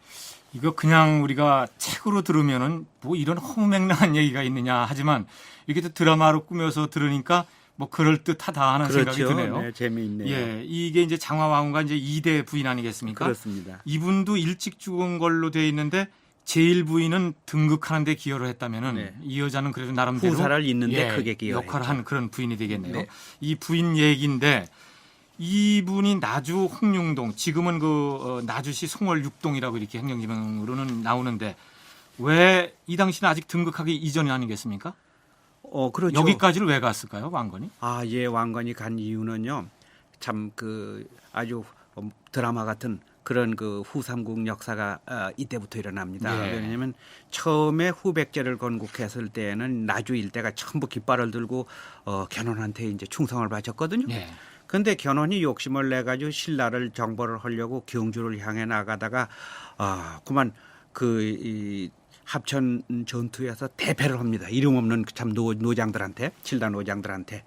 이거 그냥 우리가 책으로 들으면은 뭐 이런 허무맹랑한 얘기가 있느냐 하지만 이렇게 또 드라마로 꾸며서 들으니까 뭐 그럴 듯하다 하는 그렇죠. 생각이 드네요. 네, 재미있네요. 예, 이게 이제 장화왕후가 이제 2대 부인 아니겠습니까? 그렇습니다. 이분도 일찍 죽은 걸로 돼 있는데 제일 부인은 등극하는 데 기여를 했다면은 네. 이 여자는 그래도 나름대로 후사를 잇는데 크게 기여했죠. 역할을 한 그런 부인이 되겠네요. 네. 이 부인 얘기인데 이분이 나주 홍융동, 지금은 나주시 송월 6동이라고 이렇게 행정지명으로는 나오는데 왜 이 당시는 아직 등극하기 이전이 아니겠습니까? 그렇죠. 여기까지를 왜 갔을까요, 왕건이? 예, 왕건이 간 이유는요. 참 아주 드라마 같은 그런 후삼국 역사가 이때부터 일어납니다. 네. 왜냐하면 처음에 후백제를 건국했을 때는 나주 일대가 전부 깃발을 들고 견훤한테 이제 충성을 바쳤거든요. 네. 근데 견훤이 욕심을 내 가지고 신라를 정벌을 하려고 경주를 향해 나가다가 그만 이 합천 전투에서 대패를 합니다. 이름 없는 참 노장들한테, 신라 노장들한테.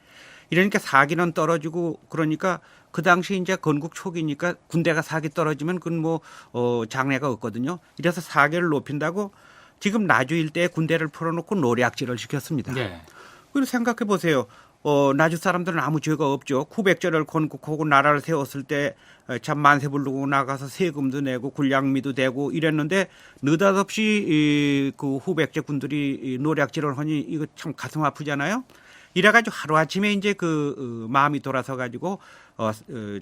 이러니까 사기는 떨어지고 그러니까 그 당시 이제 건국 초기니까 군대가 사기 떨어지면 그건 장래가 없거든요. 이래서 사기를 높인다고 지금 나주 일대에 군대를 풀어놓고 노략질을 시켰습니다. 네. 그리고 생각해 보세요. 나주 사람들은 아무 죄가 없죠. 900제를 건국하고 나라를 세웠을 때 참 만세 부르고 나가서 세금도 내고 군량미도 대고 이랬는데 느닷없이 그 후백제 군들이 노략질을 하니 이거 참 가슴 아프잖아요. 이래가지고 하루아침에 이제 마음이 돌아서 가지고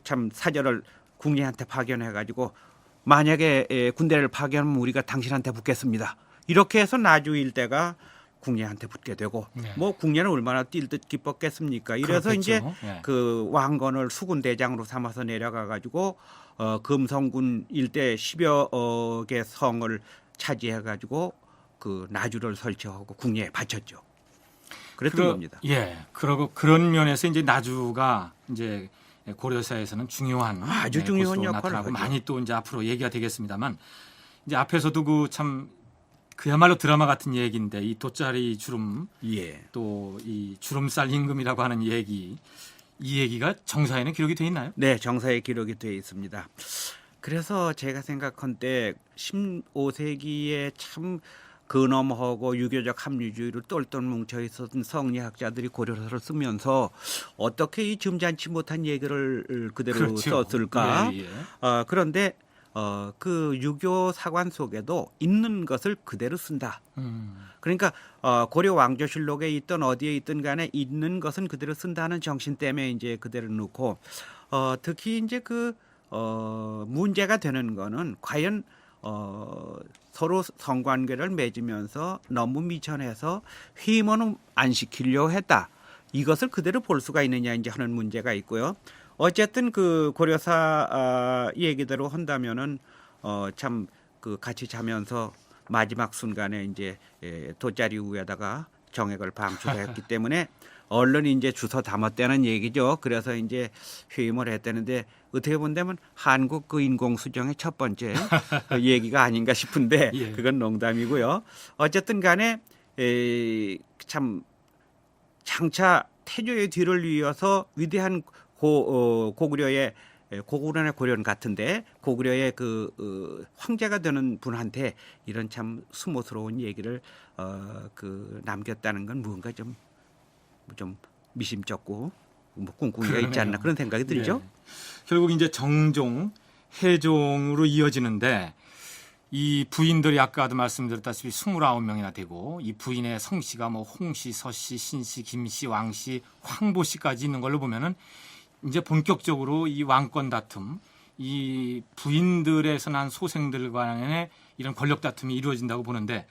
참 사절을 궁리한테 파견해가지고 만약에 군대를 파견하면 우리가 당신한테 붙겠습니다. 이렇게 해서 나주 일대가 궁예한테 붙게 되고 네. 뭐 궁예는 얼마나 뛸 듯 기뻤겠습니까? 이래서 그렇겠죠. 이제 네. 왕건을 수군 대장으로 삼아서 내려가 가지고 금성군 일대 10여 개 성을 차지해 가지고 나주를 설치하고 궁예에 바쳤죠. 그랬던 겁니다. 예. 그러고 그런 면에서 이제 나주가 이제 고려사에서는 중요한 아주 중요한 곳으로 역할을 나타나고 하죠. 많이 또 이제 앞으로 얘기가 되겠습니다만 이제 앞에서도 그야말로 드라마 같은 얘기인데 이 돗자리 주름 예. 또 이 주름살 임금이라고 하는 이 얘기가 정사에는 기록이 돼 있나요? 네, 정사에 기록이 되어 있습니다. 그래서 제가 생각한때 15세기에 참 근엄하고 유교적 합리주의로 똘똘 뭉쳐 있었던 성리학자들이 고려서를 쓰면서 어떻게 이 점잖지 못한 얘기를 그대로 그렇죠. 썼을까? 예, 예. 그런데 그 유교 사관 속에도 있는 것을 그대로 쓴다. 그러니까 고려 왕조실록에 있던 어디에 있든 간에 있는 것은 그대로 쓴다는 정신 때문에 이제 그대로 넣고 특히 이제 문제가 되는 거는 과연 서로 성관계를 맺으면서 너무 미천해서 회임은 안 시키려고 했다. 이것을 그대로 볼 수가 있느냐 이제 하는 문제가 있고요. 어쨌든 그 고려사 얘기대로 한다면은 참 그 같이 자면서 마지막 순간에 이제 돗자리 위에다가 정액을 방출했기 때문에 얼른 이제 주워 담았다는 얘기죠. 그래서 이제 회임을 했다는데 어떻게 본다면 한국 그 인공수정의 첫 번째 얘기가 아닌가 싶은데 예. 그건 농담이고요. 어쨌든 간에 참 장차 태조의 뒤를 이어서 위대한 고구려의 고구려는 같은데 고구려의 그 황제가 되는 분한테 이런 참 수모스러운 얘기를 남겼다는 건 뭔가 좀 미심쩍고 뭐 꿍꿍이가 있지 않나 그런 생각이 들죠. 예. 결국 이제 정종, 해종으로 이어지는데 이 부인들이 아까도 말씀드렸다시피 29명이나 되고 이 부인의 성씨가 뭐 홍씨, 서씨, 신씨, 김씨, 왕씨, 황보씨까지 있는 걸로 보면은 이제 본격적으로 이 왕권 다툼, 이 부인들에서 난 소생들 간의 이런 권력 다툼이 이루어진다고 보는데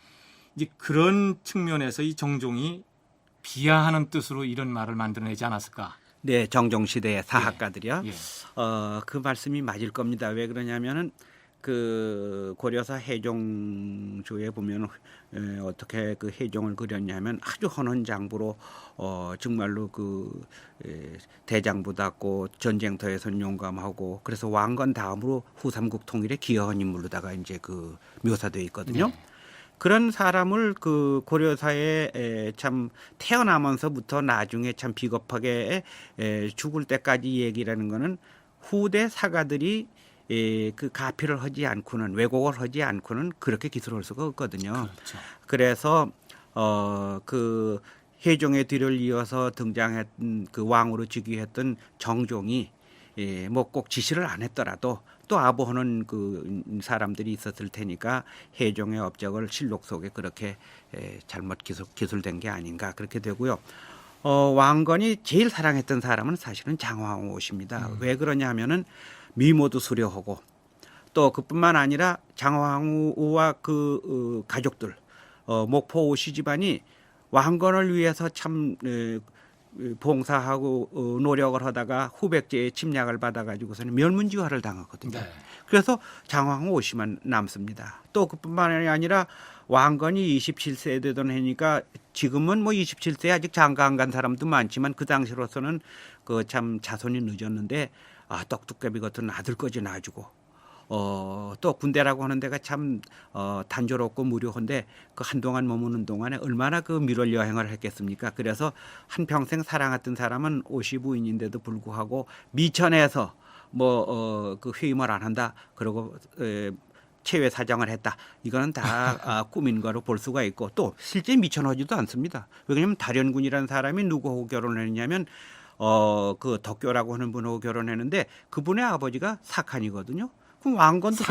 이제 그런 측면에서 이 정종이 비하하는 뜻으로 이런 말을 만들어내지 않았을까? 네, 정종 시대의 사학가들이요. 예. 그 말씀이 맞을 겁니다. 왜 그러냐면은 그 고려사 해종조에 보면 어떻게 그 해종을 그렸냐면 아주 헌한 장부로 정말로 대장부답고 전쟁터에선 용감하고 그래서 왕건 다음으로 후삼국 통일에 기여한 인물로다가 이제 그 묘사되어 있거든요. 네. 그런 사람을 그 고려사에 참 태어나면서부터 나중에 참 비겁하게 죽을 때까지 얘기라는 거는 후대 사가들이 그 가피를 하지 않고는 왜곡을 하지 않고는 그렇게 기술할 수가 없거든요. 그렇죠. 그래서 그 해종의 뒤를 이어서 등장했던 그 왕으로 즉위했던 정종이 뭐 꼭 지시를 안 했더라도 또 아부하는 그 사람들이 있었을 테니까 해종의 업적을 실록 속에 그렇게 잘못 기술된 게 아닌가 그렇게 되고요. 왕건이 제일 사랑했던 사람은 사실은 장황호 씨입니다. 왜 그러냐 하면은 미모도 수려하고 또 그뿐만 아니라 장황후와 그 가족들 목포 오씨 집안이 왕건을 위해서 참 봉사하고 노력을 하다가 후백제의 침략을 받아가지고서는 멸문지화를 당하거든요. 네. 그래서 장황후 오씨만 남습니다. 또 그뿐만 아니라 왕건이 27세 되던 해니까 지금은 뭐 27세 아직 장가 안 간 사람도 많지만 그 당시로서는 그 참 자손이 늦었는데 떡두꺼비 같은 아들까지 낳아주고 또 군대라고 하는 데가 참 단조롭고 무료한데 그 한동안 머무는 동안에 얼마나 그 밀월 여행을 했겠습니까? 그래서 한평생 사랑했던 사람은 오씨 부인인데도 불구하고 미천에서 그 회임을 안 한다. 그러고 체외 사정을 했다. 이거는 다 꿈인 거로 볼 수가 있고 또 실제 미천하지도 않습니다. 왜냐하면 다련군이라는 사람이 누구하고 결혼했냐면 그 덕교라고 하는 분하고 결혼했는데 그분의 아버지가 사칸이거든요. 그럼 왕건도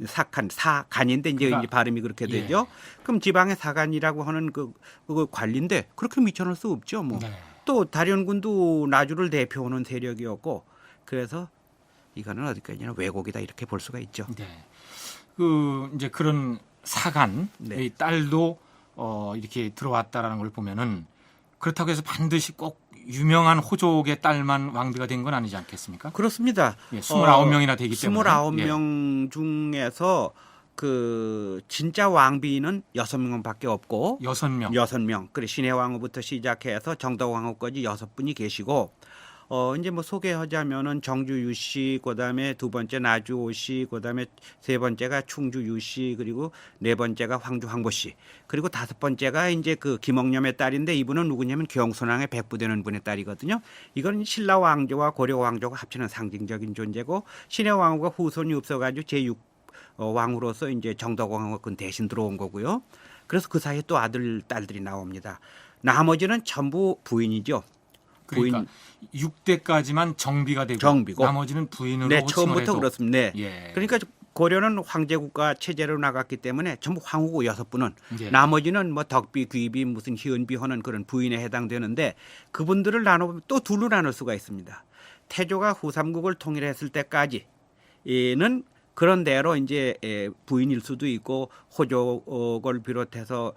사칸인데 이제 발음이 그렇게 되죠. 그럼 지방의 사간이라고 하는 그 관리인데 그렇게 미천할 수 없죠. 뭐. 네. 또 다련군도 나주를 대표하는 세력이었고 그래서 이거는 어디까지나 왜곡이다 이렇게 볼 수가 있죠. 네. 그 이제 그런 사간의 네. 딸도 이렇게 들어왔다라는 걸 보면은 그렇다고 해서 반드시 꼭 유명한 호족의 딸만 왕비가 된 건 아니지 않겠습니까? 그렇습니다. 예, 29명이나 되기 때문에 29명 중에서 그 진짜 왕비는 6명밖에 없고 6명. 6명. 그리고 신해왕후부터 시작해서 정덕왕후까지 6분이 계시고 이제 뭐 소개하자면은 정주 유씨, 그다음에 두 번째 나주 오씨, 그다음에 세 번째가 충주 유씨, 그리고 네 번째가 황주 황보씨, 그리고 다섯 번째가 이제 그 김옥념의 딸인데 이분은 누구냐면 경순왕의 백부되는 분의 딸이거든요. 이건 신라 왕조와 고려 왕조가 합치는 상징적인 존재고 신해 왕후가 후손이 없어가지고 제6 왕으로서 이제 정덕왕후가 대신 들어온 거고요. 그래서 그 사이에 또 아들 딸들이 나옵니다. 나머지는 전부 부인이죠. 그러니까 6대까지만 정비가 되고 정비고. 나머지는 부인으로 네, 호칭을 처음부터 해도. 그렇습니다. 네. 예. 그러니까 고려는 황제국가 체제로 나갔기 때문에 전부 황후고 6분은 예. 나머지는 뭐 덕비, 귀비, 무슨 희은비 하는 그런 부인에 해당되는데 그분들을 나눠보면 또 둘로 나눌 수가 있습니다. 태조가 후삼국을 통일했을 때까지는 그런 대로 이제 부인일 수도 있고 호족을 비롯해서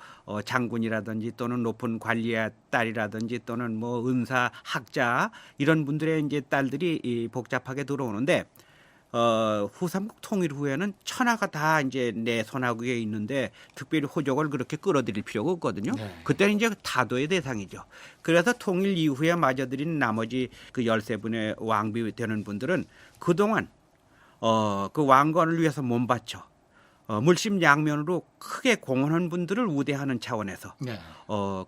장군이라든지 또는 높은 관리의 딸이라든지 또는 뭐 은사, 학자 이런 분들의 이제 딸들이 복잡하게 들어오는데 후삼국 통일 후에는 천하가 다 이제 내 손아귀에 있는데 특별히 호족을 그렇게 끌어들일 필요가 없거든요. 네. 그때는 이제 타도의 대상이죠. 그래서 통일 이후에 맞아들인 나머지 그 13분의 왕비 되는 분들은 그동안 그 왕건을 위해서 몸바쳐 물심양면으로 크게 공헌한 분들을 우대하는 차원에서 네.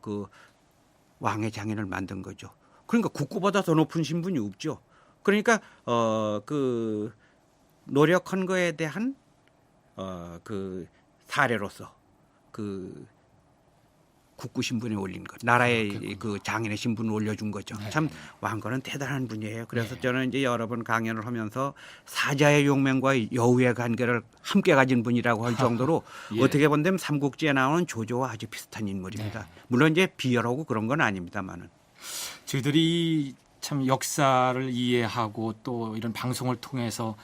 그 왕의 장인을 만든 거죠. 그러니까 국구보다 더 높은 신분이 없죠. 그러니까 그 노력한 거에 대한 그 사례로서 그 국구 신분에 올린 것, 나라의 그 장인의 신분을 올려준 거죠. 네. 참 왕건은 대단한 분이에요. 그래서 네. 저는 이제 여러 번 강연을 하면서 사자의 용맹과 여우의 관계를 함께 가진 분이라고 할 정도로 예. 어떻게 본다면 삼국지에 나오는 조조와 아주 비슷한 인물입니다. 네. 물론 이제 비열하고 그런 건 아닙니다만은. 저희들이 참 역사를 이해하고 또 이런 방송을 통해서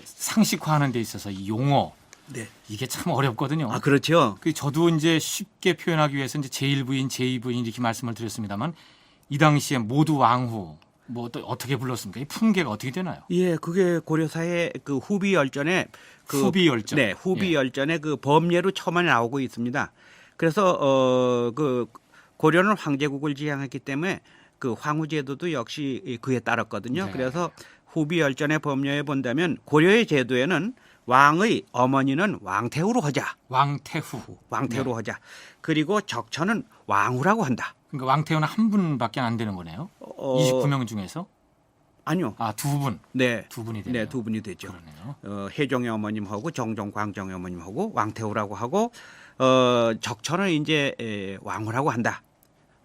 상식화하는 데 있어서 이 용어 네. 이게 참 어렵거든요. 아 그렇죠. 그 저도 이제 쉽게 표현하기 위해서 이제 제1부인, 제2부인 이렇게 말씀을 드렸습니다만 이 당시에 모두 왕후 뭐 또 어떻게 불렀습니까? 이 품계가 어떻게 되나요? 예, 그게 고려사의 그 후비 열전에 후비 열전. 네, 후비 예. 열전의 그 법례로 처음에 나오고 있습니다. 그래서 그 고려는 황제국을 지향했기 때문에 그 황후제도도 역시 그에 따랐거든요. 네. 그래서 후비 열전의 법례에 본다면 고려의 제도에는 왕의 어머니는 왕태후로 하자. 왕태후. 왕태후로 네. 하자. 그리고 적천은 왕후라고 한다. 그러니까 왕태후는 한 분밖에 안 되는 거네요. 29명 중에서 아니요. 두 분. 네. 두 분이 되네요. 네, 두 분이 되죠. 그러네요. 혜종의 어머님하고 정종, 광종의 어머님하고 왕태후라고 하고 적천은 이제 왕후라고 한다.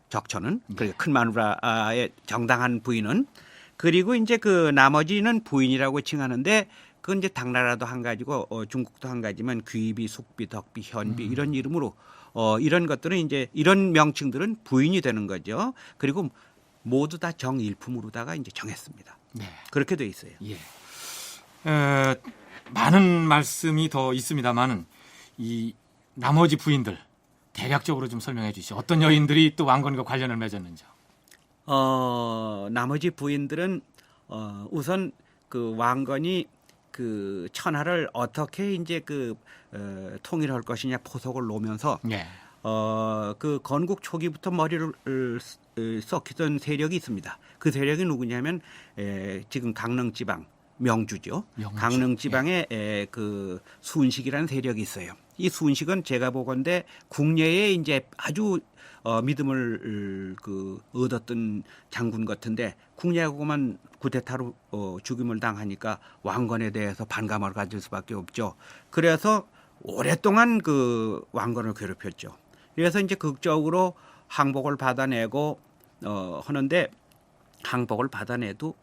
적천은 네. 큰 마누라의 정당한 부인은 그리고 이제 그 나머지는 부인이라고 칭하는데 그건 이제 당나라도 한 가지고 중국도 한 가지만 귀비, 숙비, 덕비, 현비 이런 이름으로 이런 것들은 이제 이런 명칭들은 부인이 되는 거죠. 그리고 모두 다 정일품으로다가 이제 정했습니다. 네. 그렇게 돼 있어요. 예. 많은 말씀이 더 있습니다만은 이 나머지 부인들 대략적으로 좀 설명해 주시죠. 어떤 여인들이 또 왕건과 관련을 맺었는지요. 나머지 부인들은 우선 그 왕건이 그 천하를 어떻게 이제 그 통일할 것이냐 포석을 놓으면서 예. 그 건국 초기부터 머리를 썩히던 세력이 있습니다. 그 세력이 누구냐면 지금 강릉 지방 명주죠. 명주. 강릉 지방에 그 순식이라는 세력이 있어요. 이 순식은 제가 보건대 국내에 이제 아주 믿음을 그 얻었던 장군 같은데 국내하고만 구데타로 죽임을 당하니까 왕건에 대해서 반감을 가질 수밖에 없죠. 그래서 오랫동안 그 왕건을 괴롭혔죠. 그래서 이제 극적으로 항복을 받아내고 하는데 항복을 받아내도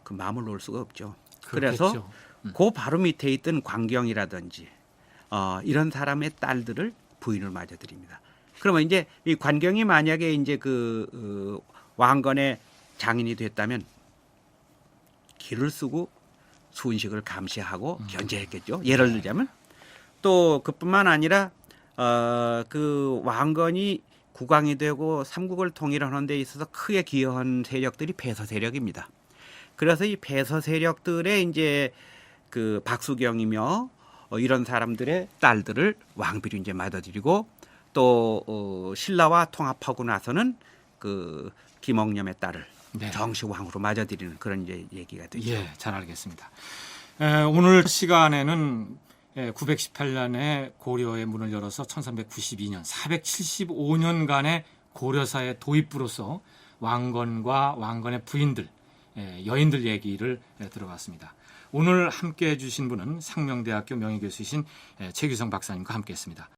그 마음을 놓을 수가 없죠. 그래서 그렇겠죠. 그 바로 밑에 있던 광경이라든지 이런 사람의 딸들을 부인을 맞아들입니다. 그러면 이제 이 관경이 만약에 이제 그 왕건의 장인이 됐다면 기를 쓰고 순식을 감시하고 견제했겠죠. 예를 들자면 또 그뿐만 아니라 그 왕건이 국왕이 되고 삼국을 통일하는 데 있어서 크게 기여한 세력들이 폐서 세력입니다. 그래서 이 폐서 세력들의 이제 그 박수경이며 이런 사람들의 딸들을 왕비로 이제 맞아들이고 또 신라와 통합하고 나서는 그 김옥념의 딸을 네. 정식왕으로 맞아들이는 그런 이제 얘기가 되죠. 예, 잘 알겠습니다. 오늘 시간에는 918년에 고려의 문을 열어서 1392년 475년간의 고려사의 도입부로서 왕건과 왕건의 부인들, 여인들 얘기를 들어봤습니다. 오늘 함께해 주신 분은 상명대학교 명예교수이신 최규성 박사님과 함께했습니다.